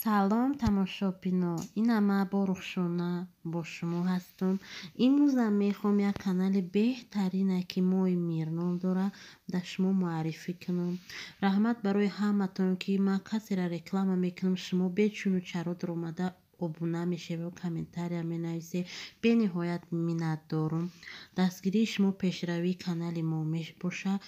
салом тамошобино, инам ба рухшона бо шумо ҳастум. имрӯзам мехоҳам як канали беҳтарине ки моҳи мирном дорад дар шумо муаррифӣ кунам. раҳмат барои ҳаматон ки ман касеро реклама мекунам, шумо бечуну чародир омада обуна мешавед, комментария менависед. бениҳоят миннатдорам. дастгирии шумо пешравии канали мо мебошад.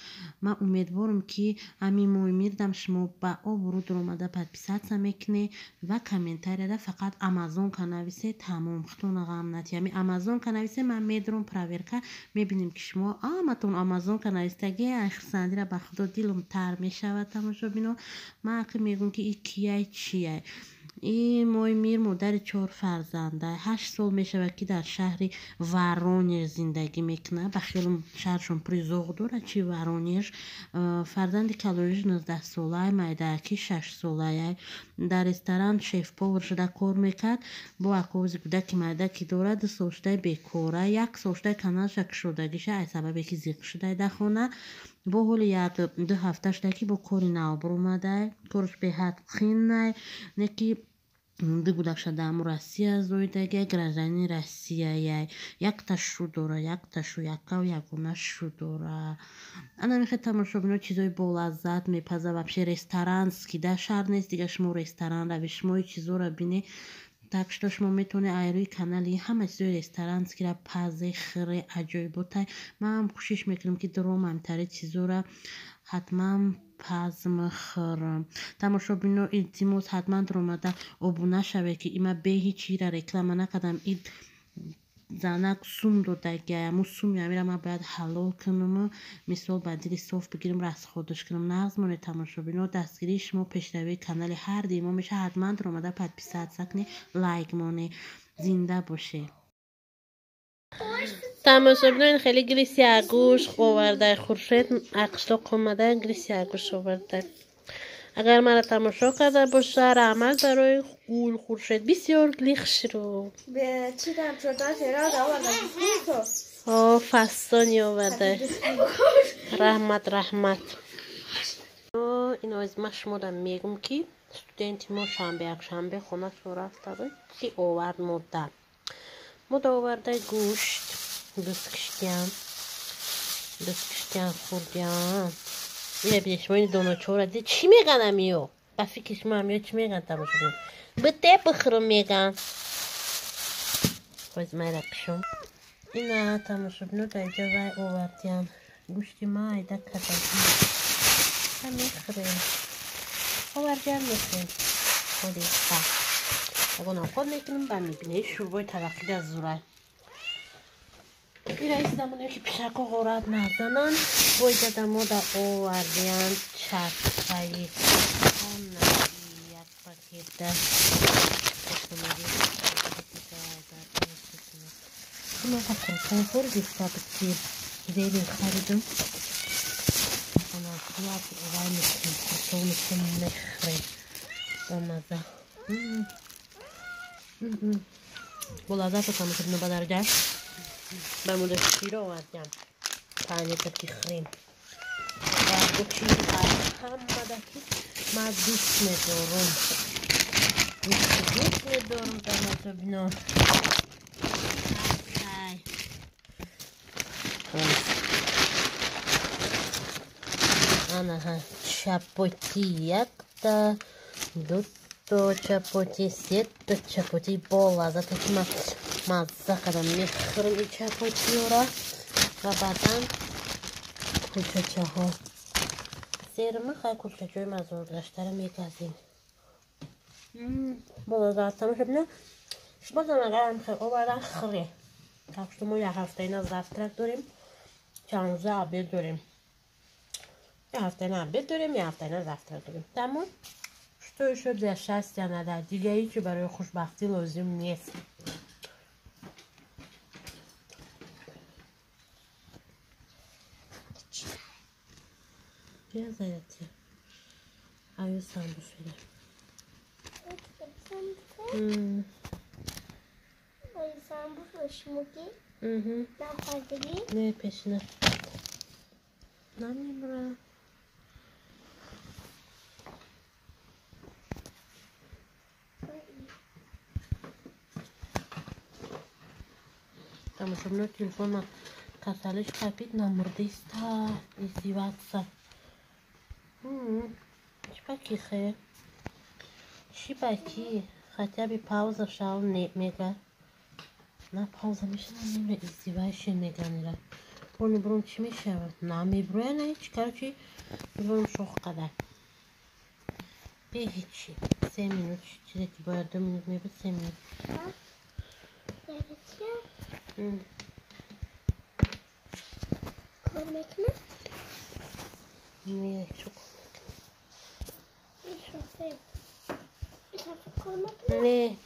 ман умедворам ки ҳамин моҳи мирдам шумо ба обуруд омада подписатсия мекунед ва комментарияда фақат амазонка нависед. тамом, хутона ғам натӣ. ҳами амазонка нависед, ман медорам проверка мебинем ки шумо ҳаматон амазонка навистаги хурсандира ба худо дилам тар мешавад. тамошобино, ман ақиб мегӯям ки и кияй чияй. این موی میر مادر 4 فرزنده 8 سال میشود که در شهر ورونژ زندگی میکنه. بخیلی شهرشون پریزوغ داره چی ورونژ. فرزند کالوژ 19 ساله، مایداکی 6 ساله. در رستوران شف پاور شده کار میکرد. با اکوزی کودک مایداکی داره 2 سال شده بیکاره. 1 سال شده کانالش کشودگیشه ای سببی که زیق شده در خونه. با حالی 1-2 هفته شده که با کاری نابر اومده. کارش به حد خینه نکی дигудакша дааму Россия зоидаги гражданини Россияяй. Якта шу дора, якта шу якав ягона шу дора. ана мехе тамошобино чизои болаззат мепаза. вообще ресторанский да шаҳр нест дига шумо ресторан рави, шумо чизора бини. так что шумо метавонед айрӯи канали ҳама чизои ресторанскира пазе хире аҷоиботай. ман кӯшиш мекунам ки доромамтари чизора ҳатман паз махӯрам. тамошобино илтимос ҳатман дуромада обуна шаве ки има бе ҳеҷ чиро реклама накардам. ин занак сум додагия яму суми амира ман бояд ҳалол кунам. мисол ба дили соф бигирам, расходиш кунам. нағз монед тамошобино. дастгирии шумо пешравии канали ҳар димо меша. ҳатман дуромада подписатсия кунед, лайк монед. зинда бошед. тамошобино, ин хеле грисиягӯш оварда хуршед ақшдоқ омада грисиягӯш оварда. агар мара тамошо карда боша раҳмат барои гул хуршед. бисёр глихширо фастони оварда. раҳмат раҳмат. иноиз ман шумода мегӯм ки студенти мо шанбе якшанбе хонашон рафта буд ки овард мода оварда гӯшт дӯст киштиям хӯрдиям. ира биде шумо ин доночора диде чӣ меган амиё? ба фикри шумо амиё чӣ меган? тамошобино бите бихӯрам меган. ҳоз майра пишом ина тамошобино да иҷо вай овардиям гӯшти майда кадаги ҳа мехӯрем. овардиям мехӯрем. ҳоли ха агон авход мекунам ба мебинед шӯрбои таваққида зурай. ира истамоне ки пишако ғорат назанан боида да мода овардиям часпаи як пакета много конфор гифтабти зели харидам. она хляб ваймикин картофель мехрей бамаза. болазато тамошобино ба дарҷа ба мода широ овардиам. панҷетаки хрем ва чизи ҳамада ки ман дӯст медорам. дӯст медорам тамошобино. анаҳа чапоти якта дуто чапоти сетта чапоти болаззато ки ман мазза кардам мехӯрам ин чапотиёра. ва баъдан кулчачаҳо серма хай кулчачаҳои маззагаштара мегазем. болаззат тамошобино бозам агар мехоҳед овардан хӯре. так что мо як ҳафтаина завтрак дорем, чанд рӯза обед дорем. як ҳафтаина обед дорем, як ҳафтаина завтрак дорем. тамом. что ещё для счастья надо? дига ҳечи барои хушбахтӣ лозим нест. Я зайти. А я сам буфера. сам буфера шмуки. На хадри. Не пешна. Намибра. тамошобино телефон касалиш капид намурдиста издеваться. Чипаки Чипаки, хотя бы пауза шал не мега. На пауза мишна не издеваешься неганира. Пони бром чи мешава? На меброя не чи короче бром шох кадар. Бехичи 3 минут чирек боя 2 минут мебе 3 минут. Koymak mı? Ne çok. نه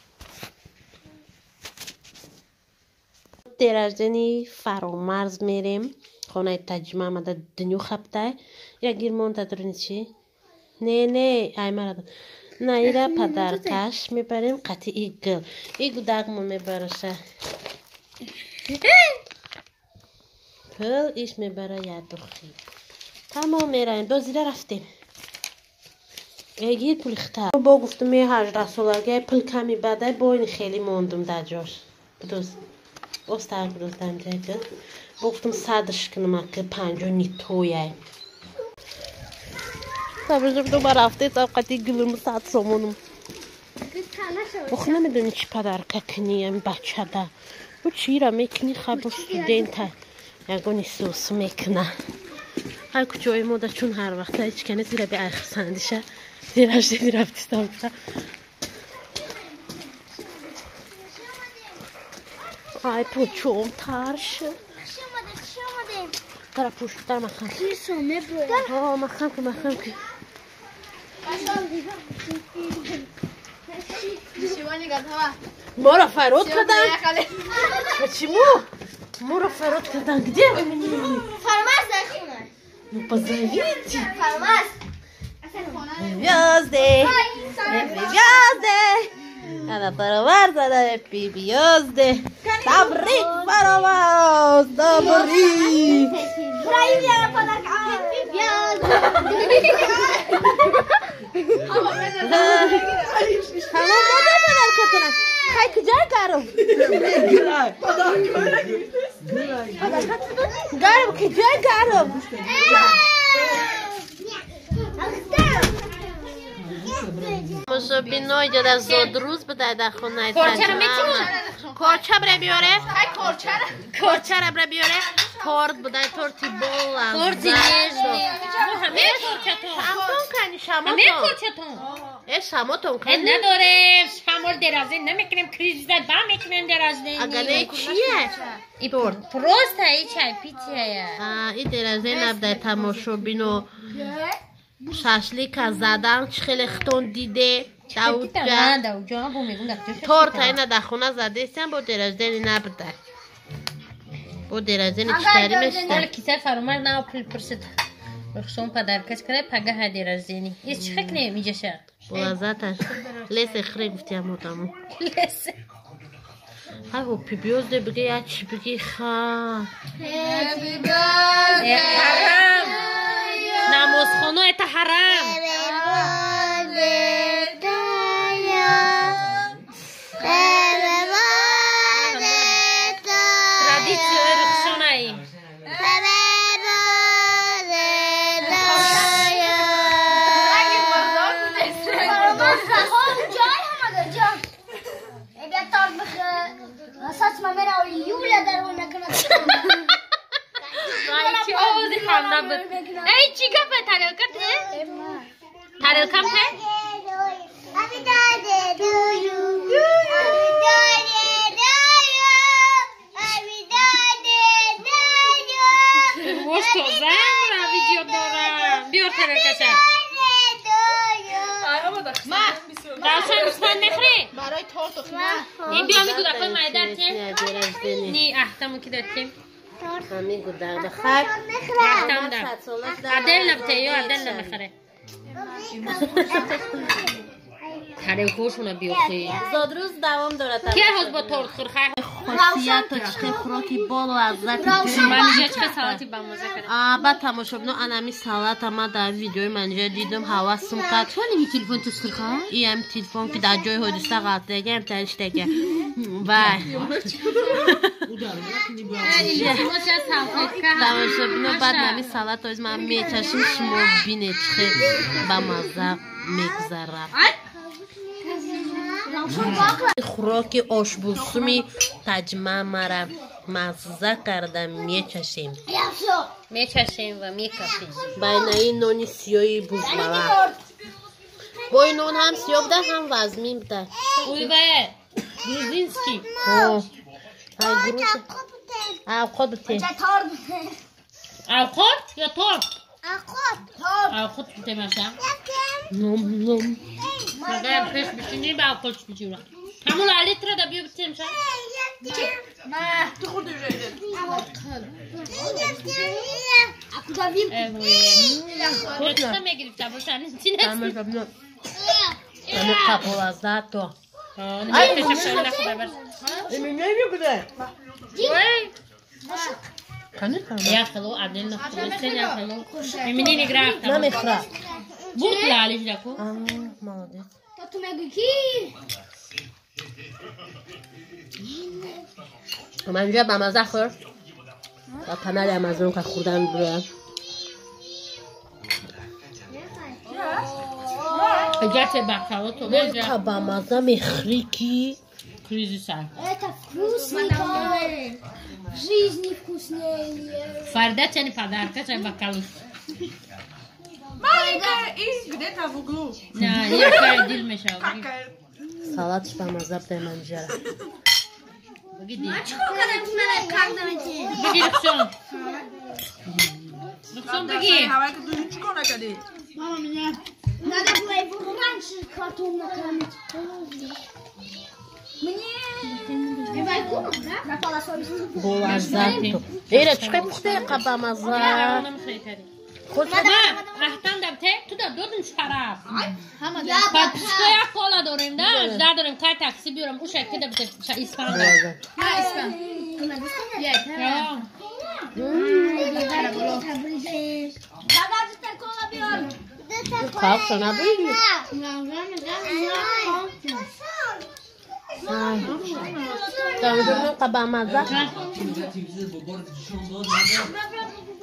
درازنی فرامرز میریم خانه تجمع آمده دنیو خبته یا گیرمان تدرونی چی؟ نه ای مرد نه ایره پدرکش میبریم قطعی ایگل داغمون میبرشه پل ایش میبره یا دخی تمام میریم دازیده رفتیم گیر پول اختار با گفتم یه 18 سالگی پول کمی بده با این خیلی موندم در جاش بدوز استر بدوز دنجه با گفتم صدش کنم که 5 تویه تبرزم دوباره رفته طبقتی گلوم 100 سومونم بخ نمیدونی چی پدر کنیم بچه ده و چی را میکنی خبر studenta یگونی سوس میکنه های کچوی مودا چون هر وقت هیچ کنه زیره به آخر سندیشه زیرش دیدی رفتی ستامتا ای پوچوم ترش ترا پوش در مخم مخم که ما را فرود کردن چی ما را فرود کردن گده Farmaz da şuna. ну позовите Farmaz. звезды она паровар зада звезды добрый паровоз добрый Burayı yapalım. Tamam bana kadar katına. Hay kucağa garım. Garım kucağa garım. Особенно иде зодрус буда да хона корча бре биоре корча бре биоре торт буда торти бола торти нежный همه کورچتون شاماتون کنی نداره شامل درازه نمیکنیم کریز زد با میکنیم درازه اگه چیه این پروست های چای پیچه این درازه نبده تماشو بینو شاشلیک زدن خیلی ختون دیده داود جان تورت اینا در خونه زده ایستن با درازه نبده با درازه نچتری میشتن کیسه فرمار نه پل پرست بخشون پدرکش کنه پگه ها درازه ایست چه خکنه میجه شه بلازتش لیس خری گفتی همو تامو لیس های او پی بیازده بگه یا چی بگه خواه حرام ناموز خونو ایتا حرام ترادیسیو رخشون ای Saçma merhaba yula der ona kadar. Ay çi oğuz xanda bud. Ey çi kafa talakam he? Talakam he? Abi dade doyu. Abi dade doyu. Abi dade doyu. Boş tozam ra video dora. Biyor talakasha. داشتم دوستان نخری برای تورت و خیلی این بیا میگو دفعه مایدر که نی احتمو که دارتیم همین گودر بخیر احتم دار عدل نبته یا عدل نمیخره کاره‌هاشون بیوخی. زادروز دوام داره. کی هست با تورت خورخه؟ خاصیت چه خوراکی بالا لذت منجا چه سالاتی با مزه کنه. بعد تماشا بینو انمی سالات ما در ویدیوی منجا دیدم حواسم کرد. تو نمی تلفن تو سرخه؟ این تلفن که در جای حدوسته قاطع گم ترش دیگه. وای. تماشا بینو بعد نمی سالات از من میچشم شما بینه چه با مزه میگذره. خوراک آشپزی تجمع مرا مزه کردم میچشیم و میکشیم. بین این نانی سیاهی بوزمالا با این نان هم سیاه بده هم وزمین بده. اوی باید گروزینسکی های گروز اوقات بده اوقات یا تورت؟ اوقات بده مرسم نم نم مگر پیش بشینی با اوقات بچورم همون لیتر دا بیو بتیم شد؟ نه تو خود رویده خودتا میگرفت باشن همه ببینم همه قبول از ده تو نمیشه نخواه برس این نمی بوده کنی یا خلو عدل نخواه یا خلو میمینی نگرفت نمیخواه بود لالیش دکو مالده تو میگی کی؟ من اینجا با مزه خور با کانال امازون که خوردن برویم اجازه بخواه تو بجا که با مزه میخریکی کریزی سر Это вкусненько. Жизни вкуснее. فرده چنی پدرکه چنی بکلوش مالکه این گده تاوگلو نه یه کار دیل میشه سالاتش با مزه بده منجره بگی دیل Как بگی رخشان رخشان بگی همه که دوزی چکو نکدی Мама, меня надо было его раньше котом накормить. Мне... Байком, да? Пропала совесть. با لذت تو ایره چقدر پخته که با مزه خود رفتم دم تو دا دودن شرف Я بعد پیشکو یک کالا داریم نه در داریم که تاکسی بیارم او شکل ده بده ایسپان ده کاف شنا بگی که با مزه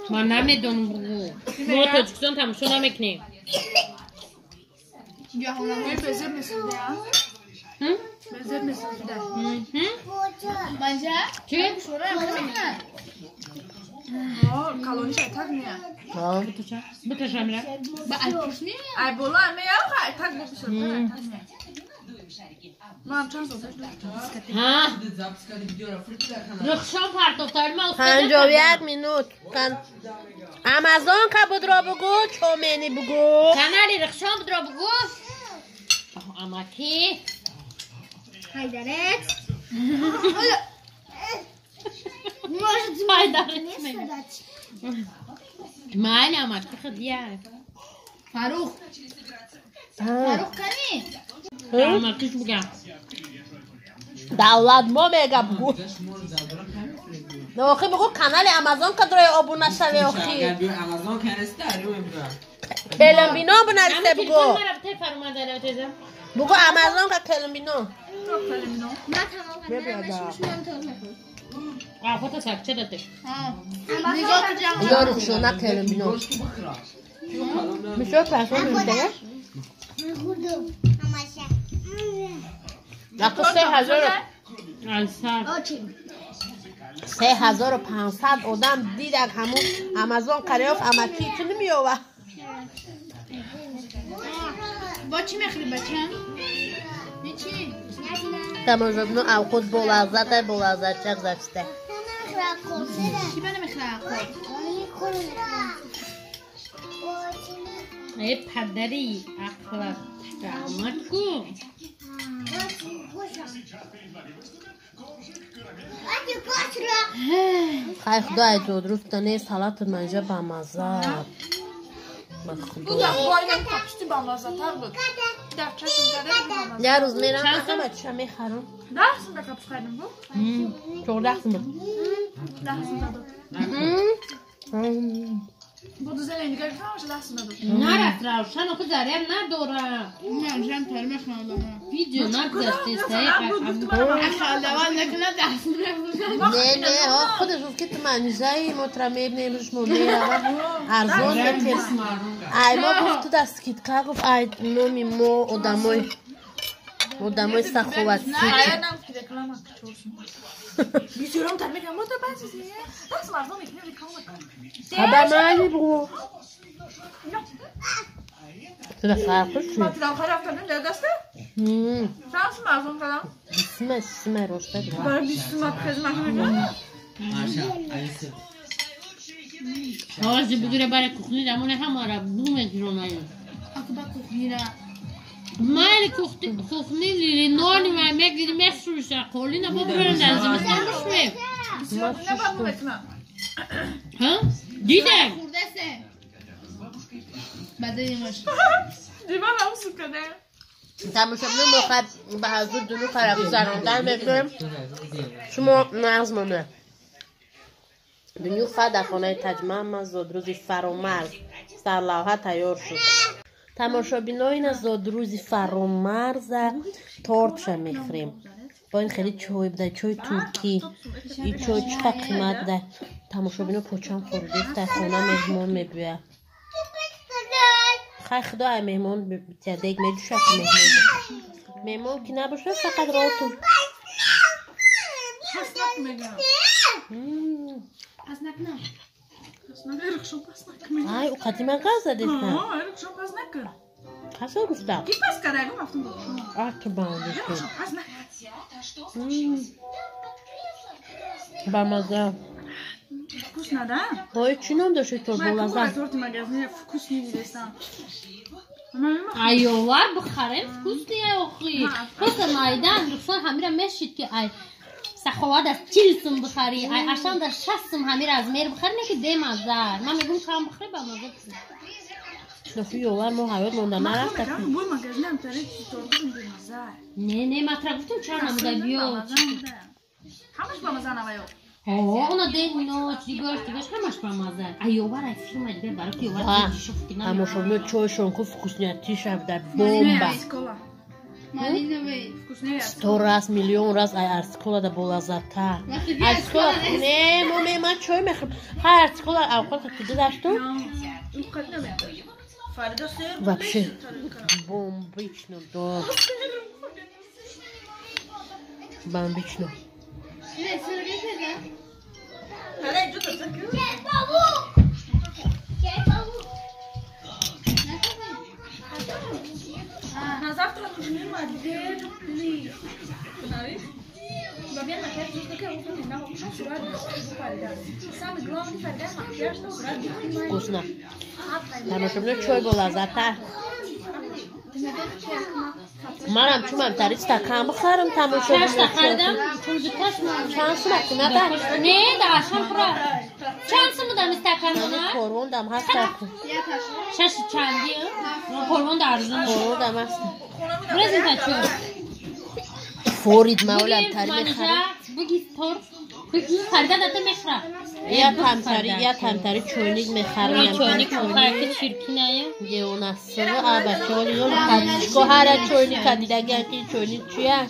ما نمیدونم بگو ما تاجیکستان تماشا نمیکنیم این بزر میسنده بزر میسنده چی؟ کالونیش ایتاک نیه بتشم میره ای بولا میام که ایتاک بپیشم من چند سازش ها رخشان پرتفتار ما 51 مینوت امازون که بود را بگو چومینی بگو کانالی رخشان بود را بگو اما کی Хайдарет. Может, Хайдарет мне сказать? معنی اما کی خدیه Фарух. Фарух Ками. اما کیش بگم دولت ما میگه بگو نوخی بگو کانال امازون که درای آبونه شوی اخی امازون کنسته کلمبینو بنویسه بگو بگو بگو امازون که کلمبینو ما تمام خودت سکچه داده یارو شونه کلمبینو میشه پرسون میده لکه 3500 آدم دیدک همون امازون کریاف اما کی تو نمیوه با چی میخوری بچم؟ چی؟ تماشا بینو او خود با لذت چه گذشته چی بنا میخوری ای پدری اخلاق دامت کو خیلی خدای تو درست تنه سالات منجا با مزه Bu da bu aynen kapıştı bana zaten bu. دفترشون زده یه روز میرم همه چیشم میخرم 10 سم da kapı kaydın bu. çok dersin mi? 10 sum da. Bu düzen en güzel bir 10 sum da. نرفت روشن آخه ذریم نداره نه جمع ترمه خواندم ویدیو نگذاشتی خواندم نکنه دست نه ها خودش که تو منیزه مطرمه نمیش مونه ارزون میتیم ای ما گفت تو دست کیت که گفت ای نومی ما odamoj sahovac Ayağından ki reklam hakkı olsun. Bir yorum termek ama da ben size. Nasıl var mı? Ne reklam hakkı? adam ali bu tu da farklı şu Bak daha taraftan ne derste? Şans mı azon falan? isme roşta Böyle bir sürü kızmak mı? آواز بگیره برای کوخنی دمونه هماره بومه گرونایی akıba kokuyla من کوخنی دیدی نانی و یک دیدی مخصوصا قولی نبا برن دزیمستان بشمه Ne bakım etme? ها؟ دیدم خوردسه بده یمش Divan avsu kadar. تماشا موقع به حضور دونو خراب زراندن میکنم شما نظمانه دنیو خواه در خانه تجمع من زادروزی فرامرز سرلوحه تیار شد تماشا بیناین از زادروزی فرامرز تارت میخوریم با این خیلی چای بده چای ترکی این چای چقدر قیمت ده تماشا بینا پوچم خورده در خانه مهمان میبوید خیلی خدا های مهمان دیگه میدوشه که مهمان که نباشه فقط راتون Pasnak mı ya? pasnak ne Pasnak erikşon pasnak mı? ay o قدیما قرض دادیم Ha, erikşon pasnak. کسا گفتم Ki pas kadar mı yaptın bu? تو باندش کن Erikşon pasnak. بامزه Вкусно, да? های چی نام داشتی تو Моя بولازه кукла торты магазине вкуснее десам. ایوار بخرم вкусный آخی پس مایدن رخصان همیره مشید که ای سخواد از 40 سم بخری ای اشان در 60 سم همیره از میر بخری نه که دیم از در من میگم کام بخری با مزه نفی یوار ما حیات مونده نرفته Bu magazine am tare tortu din mazar. نه مطرح گفتم چرا نمیده بیا Hamış bamazan avayo. اونا ده اینا چیگاش همش با مزه ایوار ای فیلم دیگه برای که ایوار شفتی نه اما شما چایشون که вкуснятиш در بومبا Skola. malinový Вкуснее. 100 раз миллион раз ай арскола да болазата арскола не моме من چای میخرم های арскола اوقات کده داشتم Мукатна ме. Farida se. вообще бомбично да бомбично ne söyledi de Hala juta sakın. Na завтра нужны модели. Знаешь? Бабьян макияж нужно кого-то на вообще сурады. Самый главный фарда макияж на сурады. вкусно тамошо бино чой болазата منم چون من تری استکان بخرم تماشا چند تا خریدم چوزکاش چند سومت ندار نه داشتم پرا چند سوم دارم استکانونا کروندم هست تکون شش چندیه کروند ارزون کروندم هست پرزنتاسیون فورید مولم تری میخرم بگی تور بگی خریده داده میخرم یا تمتری چونیک میخرم چونیک میخرم که چیرکی نیه یه اون اصلا بچه ها دیگه خریشکو هر چونیک کدیده گرکی چونیک چیه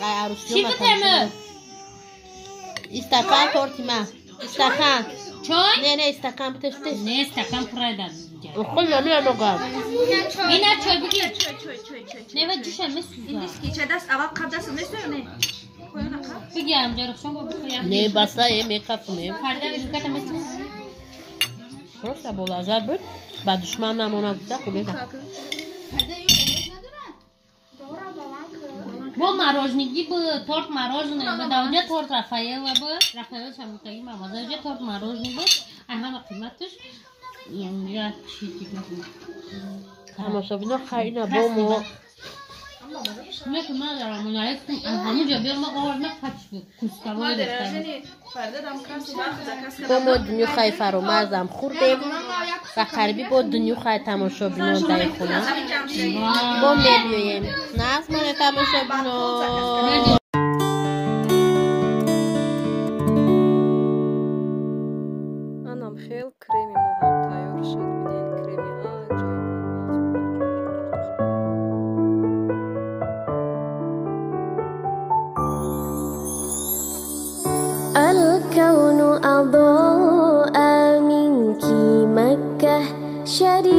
عروسی چی بتمه استکان تورتی من استکان چون؟ نه استکان بتشتی نه استکان پرای داد خود نمیرم نگم اینه چای بگیر Çöy. نه و جوشه میسوزه İndiski çaydas aval kapdasın ne söylüyor ne? Koyun akar. بگیرم جارخشان با بخوریم نه بسته میکفونیم خریده بگیرم میسوزه درسته بولازر بود با دشمن نمونه بوده خوبه ده با مراجنگی با تورت مراجنه بود اونجا تورت رفایل بود رفایل شمیتایی مامازه اونجا تورت مراجنه بود همه قیمتش اونجا چی دیگه بود تماشا بینا خیلی نبومو نه که من دارم منعرض کنم همونجا بیام آرمه کچ کسکوای داشتم با ما دنیو خواهی فرامرزم خوردیم و قریبی با دنیو خواهی تماشا بینان در خونه با میبیویم نه از من تماشا بینان Anam xeyl kremi moham tayyor şad bidin kremi الكون أضاء منك مكة شريف